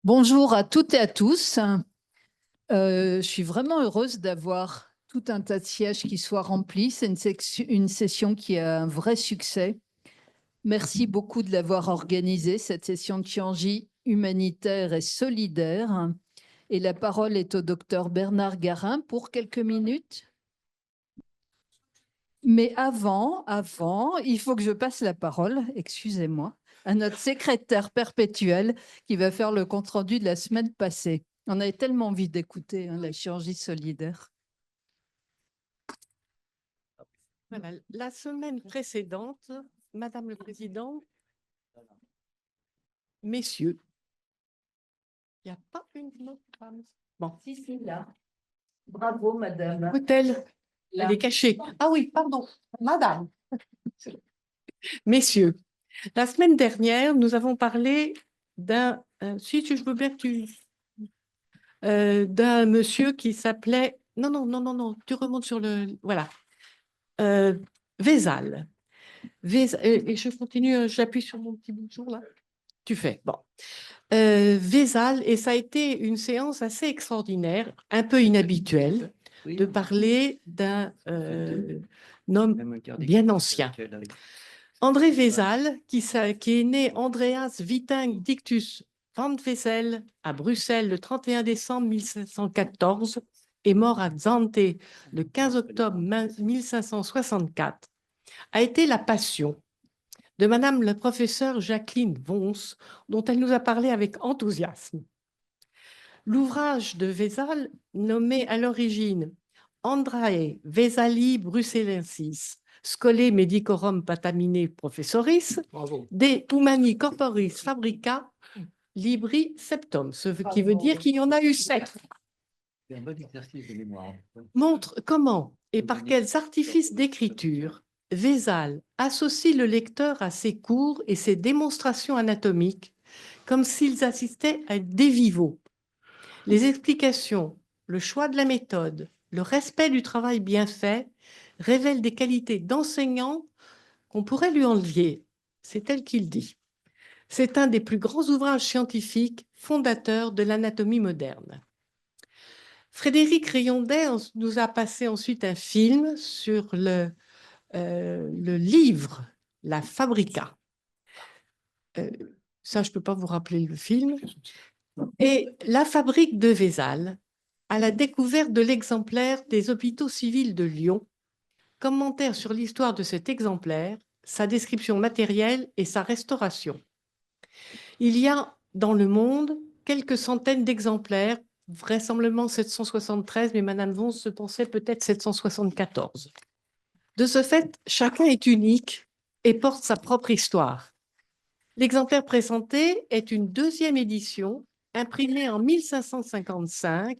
Bonjour à toutes et à tous. Je suis vraiment heureuse d'avoir tout un tas de sièges qui soient remplis. C'est une session qui a un vrai succès. Merci beaucoup de l'avoir organisée, cette session de Chiangi humanitaire et solidaire. Et la parole est au docteur Bernard Garin pour quelques minutes. Mais avant, il faut que je passe la parole, excusez-moi, à notre secrétaire perpétuel qui va faire le compte-rendu de la semaine passée. On avait tellement envie d'écouter la chirurgie solidaire. Voilà, la semaine précédente, Madame le Président, messieurs, il n'y a pas une autre femme. Bon. Si, là. Bravo, madame. Peut-elle? Elle est cachée. Ah oui, pardon, Madame. Messieurs, la semaine dernière, nous avons parlé d'un, si je veux bien que d'un monsieur qui s'appelait, non, tu remontes sur le, voilà, Vézal. Et je continue, j'appuie sur mon petit bouton là. Tu fais, bon. Vézal, et ça a été une séance assez extraordinaire, un peu inhabituelle, de parler d'un homme bien ancien. André Vézal, qui est né Andreas Witting Dictus van Wessel à Bruxelles le 31 décembre 1514 et mort à Zante le 15 octobre 1564, a été la passion de Madame la professeure Jacqueline Wons, dont elle nous a parlé avec enthousiasme. L'ouvrage de Vézal, nommé à l'origine Andrae Vesali Bruxellensis, Scholae Medicorum Patamine Professoris, De Humani Corporis Fabrica Libri Septum, ce qui veut dire qu'il y en a eu 7. C'est un bon exercice de mémoire. Montre comment et par quels artifices d'écriture Vézal associe le lecteur à ses cours et ses démonstrations anatomiques comme s'ils assistaient à des vivos. Les explications, le choix de la méthode, le respect du travail bien fait révèlent des qualités d'enseignant qu'on pourrait lui envier. C'est tel qu'il dit. C'est un des plus grands ouvrages scientifiques fondateurs de l'anatomie moderne. Frédéric Rayondet nous a passé ensuite un film sur le livre La Fabrica. Ça, je ne peux pas vous rappeler le film. Et La Fabrique de Vézal, à la découverte de l'exemplaire des hôpitaux civils de Lyon, commentaire sur l'histoire de cet exemplaire, sa description matérielle et sa restauration. Il y a dans le monde quelques centaines d'exemplaires, vraisemblablement 773, mais Madame Wons se pensait peut-être 774. De ce fait, chacun est unique et porte sa propre histoire. L'exemplaire présenté est une deuxième édition imprimée en 1555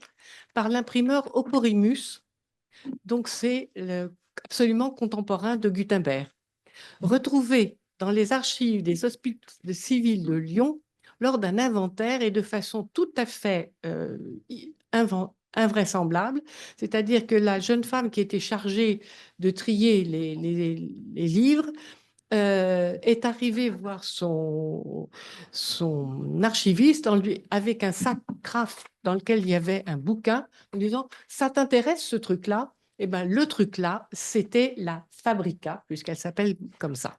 par l'imprimeur Oporimus, donc c'est absolument contemporain de Gutenberg, retrouvé dans les archives des hospices civils de Lyon lors d'un inventaire et de façon tout à fait invraisemblable, c'est-à-dire que la jeune femme qui était chargée de trier les livres est arrivée voir son archiviste avec un sac craft dans lequel il y avait un bouquin, en disant « ça t'intéresse ce truc-là ?» Eh bien, le truc-là, c'était la Fabrica, puisqu'elle s'appelle comme ça,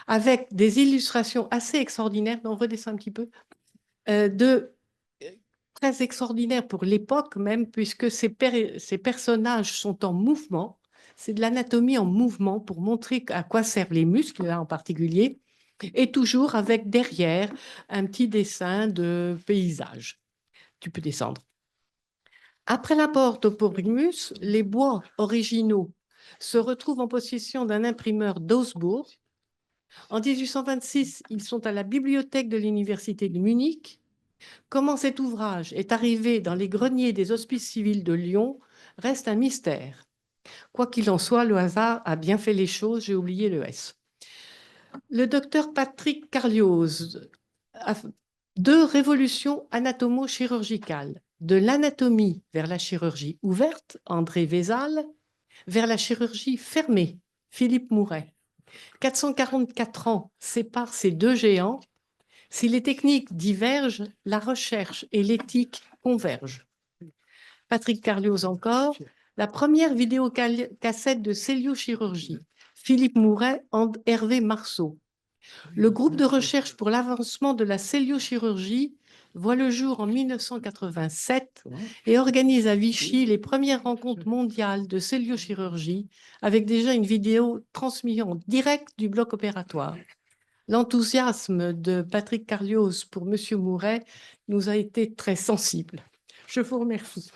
avec des illustrations assez extraordinaires, on redescend un petit peu, très extraordinaires pour l'époque même, puisque ces personnages sont en mouvement. C'est de l'anatomie en mouvement pour montrer à quoi servent les muscles, là en particulier, et toujours avec derrière un petit dessin de paysage. Tu peux descendre. Après l'apport d'Oporimus, les bois originaux se retrouvent en possession d'un imprimeur d'Augsbourg. En 1826, ils sont à la bibliothèque de l'Université de Munich. Comment cet ouvrage est arrivé dans les greniers des hospices civils de Lyon reste un mystère. Quoi qu'il en soit, le hasard a bien fait les choses, j'ai oublié le S. Le docteur Patrick Carlioz a deux révolutions anatomo-chirurgicales, de l'anatomie vers la chirurgie ouverte, André Vézal, vers la chirurgie fermée, Philippe Mouret. 444 ans séparent ces deux géants, Si les techniques divergent, la recherche et l'éthique convergent. Patrick Carlioz encore, la première vidéocassette de celluliochirurgie, Philippe Mouret, Hervé Marceau. Le groupe de recherche pour l'avancement de la celluliochirurgie voit le jour en 1987 et organise à Vichy les premières rencontres mondiales de celluliochirurgie avec déjà une vidéo transmise en direct du bloc opératoire. L'enthousiasme de Patrick Carlioz pour M. Mouret nous a été très sensible. Je vous remercie.